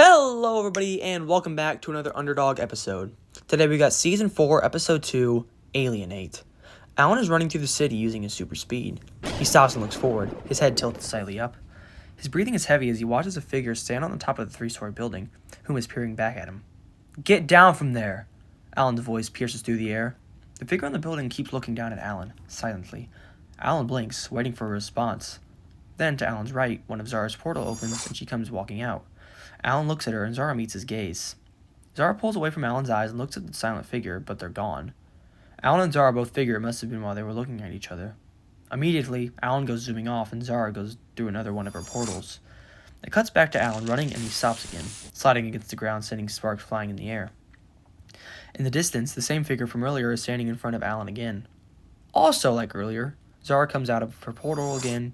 Hello everybody and welcome back to another Underdog episode. Today we got Season 4, Episode 2, Alienate. Alan is running through the city using his super speed. He stops and looks forward, his head tilted slightly up. His breathing is heavy as he watches a figure stand on the top of the 3-story building, whom is peering back at him. "Get down from there!" Alan's voice pierces through the air. The figure on the building keeps looking down at Alan, silently. Alan blinks, waiting for a response. Then, to Alan's right, one of Zara's portal opens and she comes walking out. Alan looks at her and Zara meets his gaze. Zara pulls away from Alan's eyes and looks at the silent figure, but they're gone. Alan and Zara both figure it must have been while they were looking at each other. Immediately, Alan goes zooming off and Zara goes through another one of her portals. It cuts back to Alan running and he stops again, sliding against the ground, sending sparks flying in the air. In the distance, the same figure from earlier is standing in front of Alan again. Also like earlier, Zara comes out of her portal again,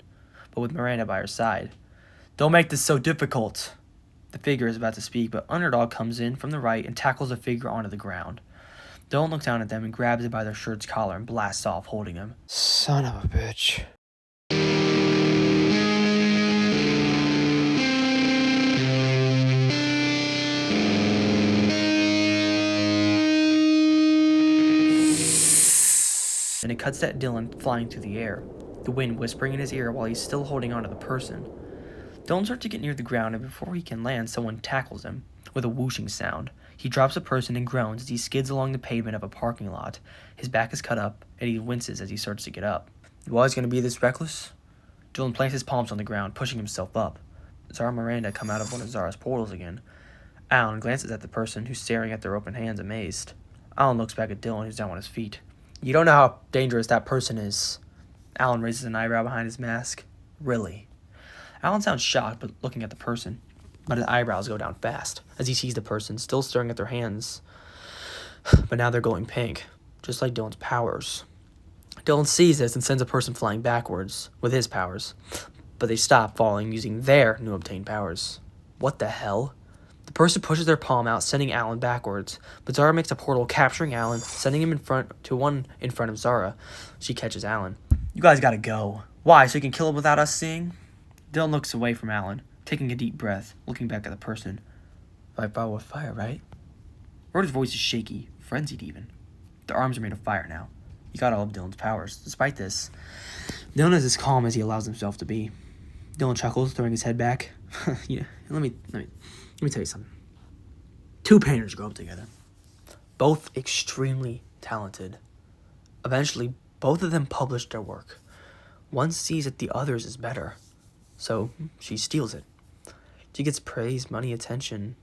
but with Miranda by her side. "Don't make this so difficult." The figure is about to speak, but Underdog comes in from the right and tackles the figure onto the ground. Dylan looks down at them and grabs it by their shirt's collar and blasts off, holding him. Son of a bitch. And it cuts at Dylan flying through the air, the wind whispering in his ear while he's still holding onto the person. Dylan starts to get near the ground, and before he can land, someone tackles him. With a whooshing sound, he drops the person and groans as he skids along the pavement of a parking lot. His back is cut up, and he winces as he starts to get up. "You always gonna be this reckless?" Dylan plants his palms on the ground, pushing himself up. Zara and Miranda come out of one of Zara's portals again. Alan glances at the person, who's staring at their open hands, amazed. Alan looks back at Dylan, who's down on his feet. "You don't know how dangerous that person is." Alan raises an eyebrow behind his mask. "Really?" Alan sounds shocked, but looking at the person. But his eyebrows go down fast, as he sees the person still staring at their hands. But now they're glowing pink, just like Dylan's powers. Dylan sees this and sends a person flying backwards, with his powers. But they stop falling using their new obtained powers. What the hell? The person pushes their palm out, sending Alan backwards. But Zara makes a portal, capturing Alan, sending him in front of Zara. She catches Alan. "You guys gotta go." "Why, so you can kill him without us seeing?" Dylan looks away from Alan, taking a deep breath, looking back at the person. "Fight fire with fire, right?" Rhoda's voice is shaky, frenzied even. Their arms are made of fire now. He got all of Dylan's powers. Despite this, Dylan is as calm as he allows himself to be. Dylan chuckles, throwing his head back. Yeah, let me tell you something. Two painters grow up together, both extremely talented. Eventually, both of them published their work. One sees that the other's is better, so she steals it. She gets praise, money, attention,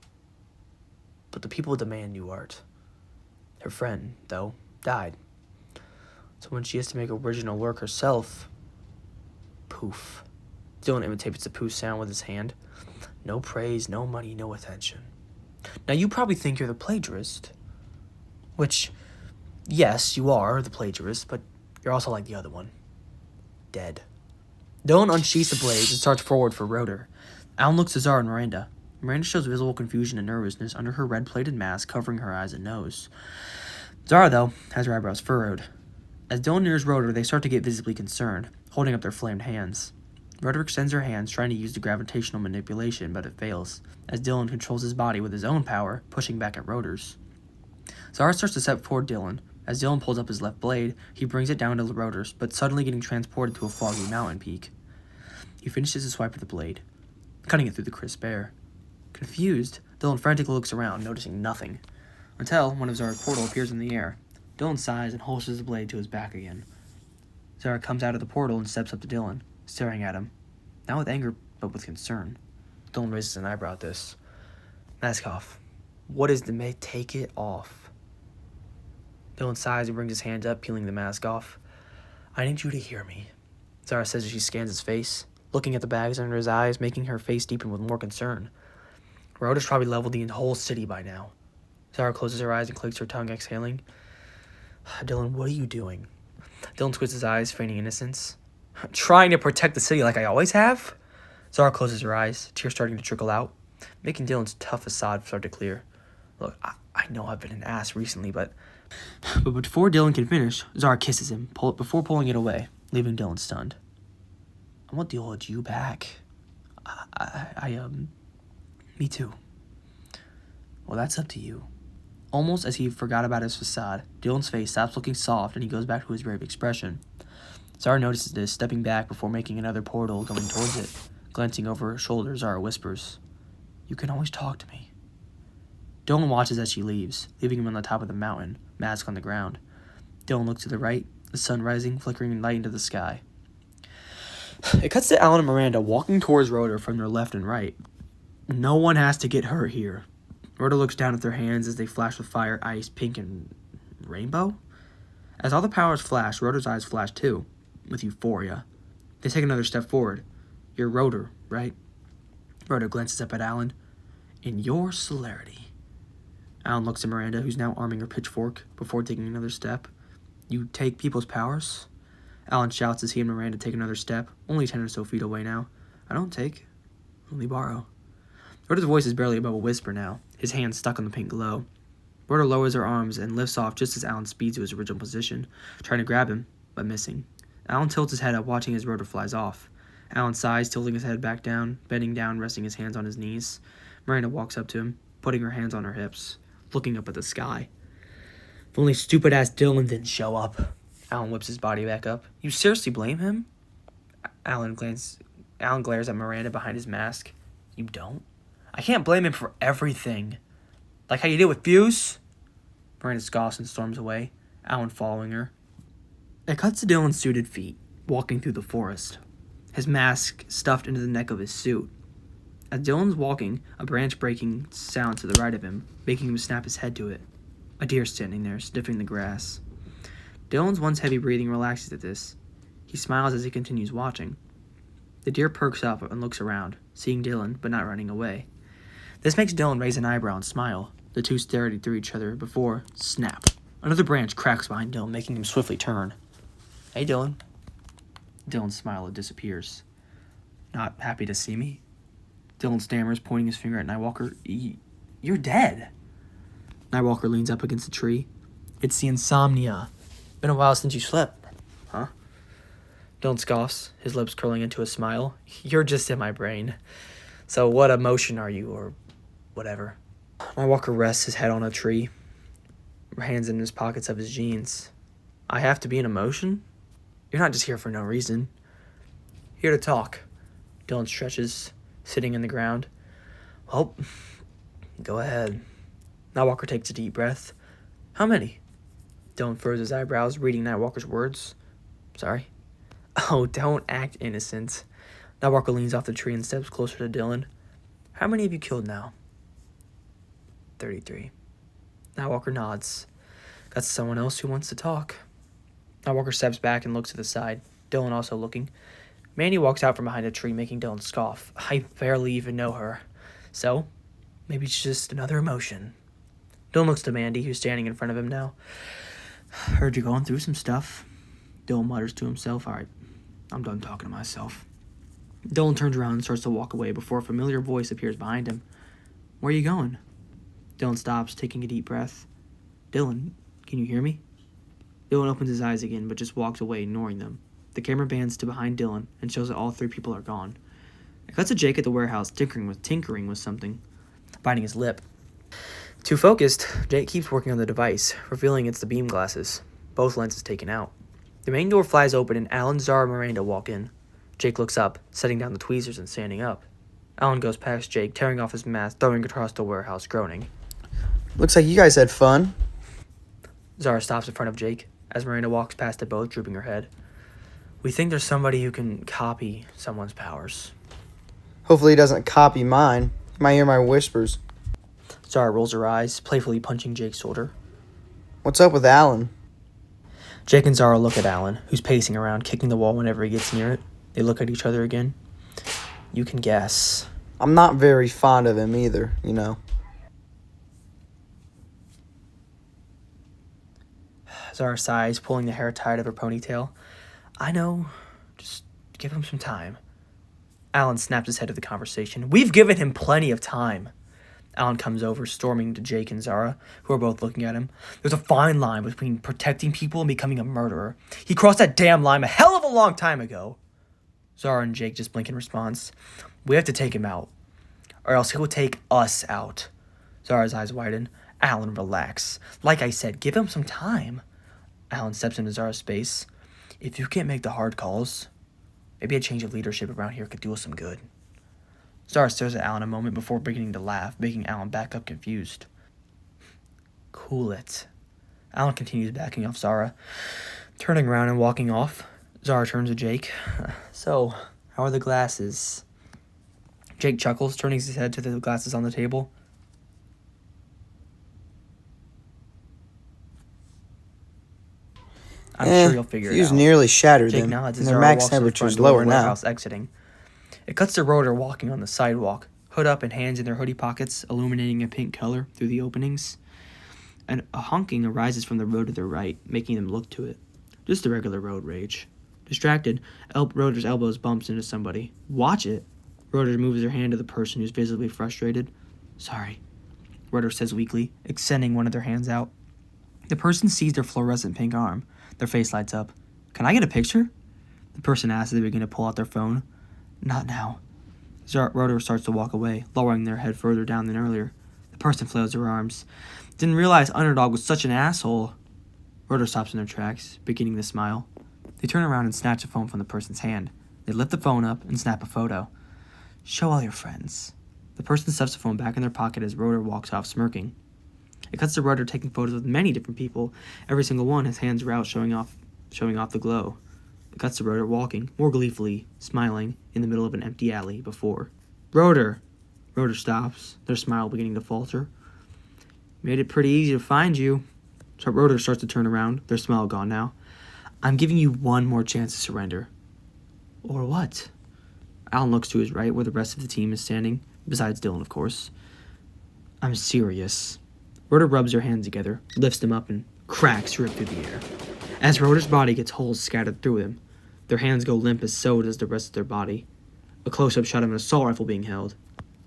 but the people demand new art. Her friend, though, died. So when she has to make original work herself, poof. Dylan imitates the poof sound with his hand. No praise, no money, no attention. Now you probably think you're the plagiarist. Which, yes, you are the plagiarist, but you're also like the other one. Dead. Dylan unsheaths the blades and starts forward for Rotor. Alan looks at Zara and Miranda. Miranda shows visible confusion and nervousness under her red-plated mask covering her eyes and nose. Zara, though, has her eyebrows furrowed. As Dylan nears Rotor, they start to get visibly concerned, holding up their flamed hands. Rotor extends her hands, trying to use the gravitational manipulation, but it fails, as Dylan controls his body with his own power, pushing back at Rotor's. Zara starts to step forward Dylan. As Dylan pulls up his left blade, he brings it down to Rotor's, but suddenly getting transported to a foggy mountain peak. He finishes his swipe with the blade, cutting it through the crisp air. Confused, Dylan frantically looks around, noticing nothing, until one of Zara's portal appears in the air. Dylan sighs and holsters the blade to his back again. Zara comes out of the portal and steps up to Dylan, staring at him, not with anger, but with concern. Dylan raises an eyebrow at this. "Mask off. What is the take it off." Dylan sighs and brings his hand up, peeling the mask off. "I need you to hear me," Zara says as she scans his face, looking at the bags under his eyes, making her face deepen with more concern. Rhoda's probably leveled the whole city by now. Zara closes her eyes and clicks her tongue, exhaling. "Dylan, what are you doing?" Dylan twists his eyes, feigning innocence. "Trying to protect the city like I always have?" Zara closes her eyes, tears starting to trickle out, making Dylan's tough facade start to clear. "Look, I know I've been an ass recently, but before Dylan can finish, Zara kisses him before pulling it away, leaving Dylan stunned. "I want the old you back." Me too," Well, that's up to you. Almost as he forgot about his facade, Dylan's face stops looking soft and he goes back to his brave expression. Zara notices this, stepping back before making another portal going towards it. Glancing over her shoulder, Zara whispers, "You can always talk to me." Dylan watches as she leaves, leaving him on the top of the mountain, mask on the ground. Dylan looks to the right, the sun rising, flickering light into the sky. It cuts to Alan and Miranda walking towards Rhoda from their left and right. No one has to get hurt here. Rhoda looks down at their hands as they flash with fire, ice, pink, and rainbow? As all the powers flash, Rhoda's eyes flash too, with euphoria. They take another step forward. "You're Rhoda, right?" Rhoda glances up at Alan. "In your celerity." Alan looks at Miranda, who's now arming her pitchfork, before taking another step. "You take people's powers?" Alan shouts as he and Miranda take another step, only 10 or so feet away now. "I don't take, only borrow." Rhoda's voice is barely above a whisper now, his hand stuck on the pink glow. Rhoda lowers her arms and lifts off just as Alan speeds to his original position, trying to grab him, but missing. Alan tilts his head up, watching as Rhoda flies off. Alan sighs, tilting his head back down, bending down, resting his hands on his knees. Miranda walks up to him, putting her hands on her hips, looking up at the sky. "If only stupid-ass Dylan didn't show up." Alan whips his body back up. "You seriously blame him?" Alan glares at Miranda behind his mask. "You don't?" "I can't blame him for everything. Like how you did with Fuse?" Miranda scoffs and storms away, Alan following her. It cuts to Dylan's suited feet, walking through the forest, his mask stuffed into the neck of his suit. As Dylan's walking, a branch breaking sound to the right of him, making him snap his head to it. A deer standing there, sniffing the grass. Dylan's once heavy breathing relaxes at this. He smiles as he continues watching. The deer perks up and looks around, seeing Dylan, but not running away. This makes Dylan raise an eyebrow and smile. The two stare at each other before, snap. Another branch cracks behind Dylan, making him swiftly turn. "Hey, Dylan." Dylan's smile disappears. "Not happy to see me?" Dylan stammers, pointing his finger at Nightwalker. You're dead." Nightwalker leans up against a tree. "It's the insomnia. Been a while since you slept, huh?" Dylan scoffs, his lips curling into a smile. "You're just in my brain. So what emotion are you, or whatever?" Nightwalker rests his head on a tree, hands in his pockets of his jeans. "I have to be an emotion? You're not just here for no reason." "Here to talk." Dylan stretches, sitting in the ground. "Well, go ahead." Nightwalker takes a deep breath. "How many?" Dylan furrows his eyebrows, reading Nightwalker's words. "Sorry?" "Oh, don't act innocent." Nightwalker leans off the tree and steps closer to Dylan. "How many have you killed now?" 33. Nightwalker nods. "Got someone else who wants to talk." Nightwalker steps back and looks to the side, Dylan also looking. Mandy walks out from behind a tree, making Dylan scoff. "I barely even know her. So, maybe it's just another emotion." Dylan looks to Mandy, who's standing in front of him now. "Heard you're going through some stuff." Dylan mutters to himself. "Alright, I'm done talking to myself." Dylan turns around and starts to walk away before a familiar voice appears behind him. "Where are you going?" Dylan stops, taking a deep breath. "Dylan, can you hear me?" Dylan opens his eyes again, but just walks away, ignoring them. The camera pans to behind Dylan and shows that all three people are gone. It cuts to Jake at the warehouse, tinkering with something, biting his lip. Too focused, Jake keeps working on the device, revealing it's the beam glasses, both lenses taken out. The main door flies open and Alan, Zara, and Miranda walk in. Jake looks up, setting down the tweezers and standing up. Alan goes past Jake, tearing off his mask, throwing it across the warehouse, groaning. Looks like you guys had fun. Zara stops in front of Jake, as Miranda walks past it both, drooping her head. "We think there's somebody who can copy someone's powers." Hopefully he doesn't copy mine. He might hear my whispers. Zara rolls her eyes, playfully punching Jake's shoulder. What's up with Alan? Jake and Zara look at Alan, who's pacing around, kicking the wall whenever he gets near it. They look at each other again. "You can guess." I'm not very fond of him either, you know. Zara sighs, pulling the hair tight of her ponytail. "I know. Just give him some time." Alan snaps his head to the conversation. "We've given him plenty of time." Alan comes over, storming to Jake and Zara, who are both looking at him. "There's a fine line between protecting people and becoming a murderer. He crossed that damn line a hell of a long time ago." Zara and Jake just blink in response. "We have to take him out, or else he will take us out." Zara's eyes widen. Alan, relax. Like I said, give him some time. Alan steps into Zara's space. If you can't make the hard calls, maybe a change of leadership around here could do us some good. Zara stares at Alan a moment before beginning to laugh, making Alan back up confused. Cool it. Alan continues backing off Zara, turning around and walking off. Zara turns to Jake. So, how are the glasses? Jake chuckles, turning his head to the glasses on the table. I'm sure you'll figure it Fuse out. nearly shattered Jake them, nods and as their Zara max walks to the temperature is front door of lower the now. warehouse, exiting. It cuts to Rotor walking on the sidewalk, hood up and hands in their hoodie pockets, illuminating a pink color through the openings. And a honking arises from the road to their right, making them look to it. Just a regular road rage. Distracted, Rotor's elbows bumps into somebody. Watch it! Rotor moves her hand to the person who's visibly frustrated. Sorry, Rotor says weakly, extending one of their hands out. The person sees their fluorescent pink arm. Their face lights up. Can I get a picture? The person asks as they begin to pull out their phone. Not now. Rotor starts to walk away, lowering their head further down than earlier. The person flails their arms. Didn't realize Underdog was such an asshole. Rotor stops in their tracks, beginning to smile. They turn around and snatch a phone from the person's hand. They lift the phone up and snap a photo. Show all your friends. The person stuffs the phone back in their pocket as Rotor walks off smirking. It cuts to Rotor taking photos with many different people. Every single one, his hands are out, showing off the glow. It cuts to Rotor walking, more gleefully, smiling, in the middle of an empty alley before. Rotor! Rotor stops, their smile beginning to falter. Made it pretty easy to find you. So Rotor starts to turn around, their smile gone now. I'm giving you one more chance to surrender. Or what? Alan looks to his right where the rest of the team is standing, besides Dylan, of course. I'm serious. Rotor rubs their hands together, lifts them up, and cracks rip through the air. As Rotor's body gets holes scattered through him, their hands go limp as so does the rest of their body. A close-up shot of an assault rifle being held.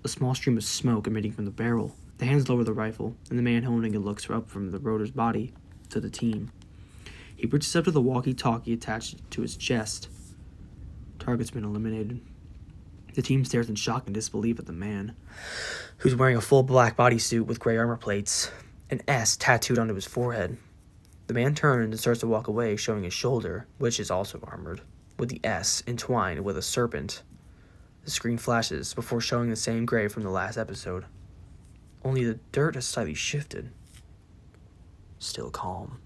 A small stream of smoke emitting from the barrel. The hands lower the rifle, and the man holding it looks up from the Rotor's body to the team. He reaches up to the walkie-talkie attached to his chest. Target's been eliminated. The team stares in shock and disbelief at the man, who's wearing a full black bodysuit with gray armor plates, an S tattooed onto his forehead. The man turns and starts to walk away, showing his shoulder, which is also armored, with the S entwined with a serpent. The screen flashes before showing the same grave from the last episode. Only the dirt has slightly shifted. Still calm.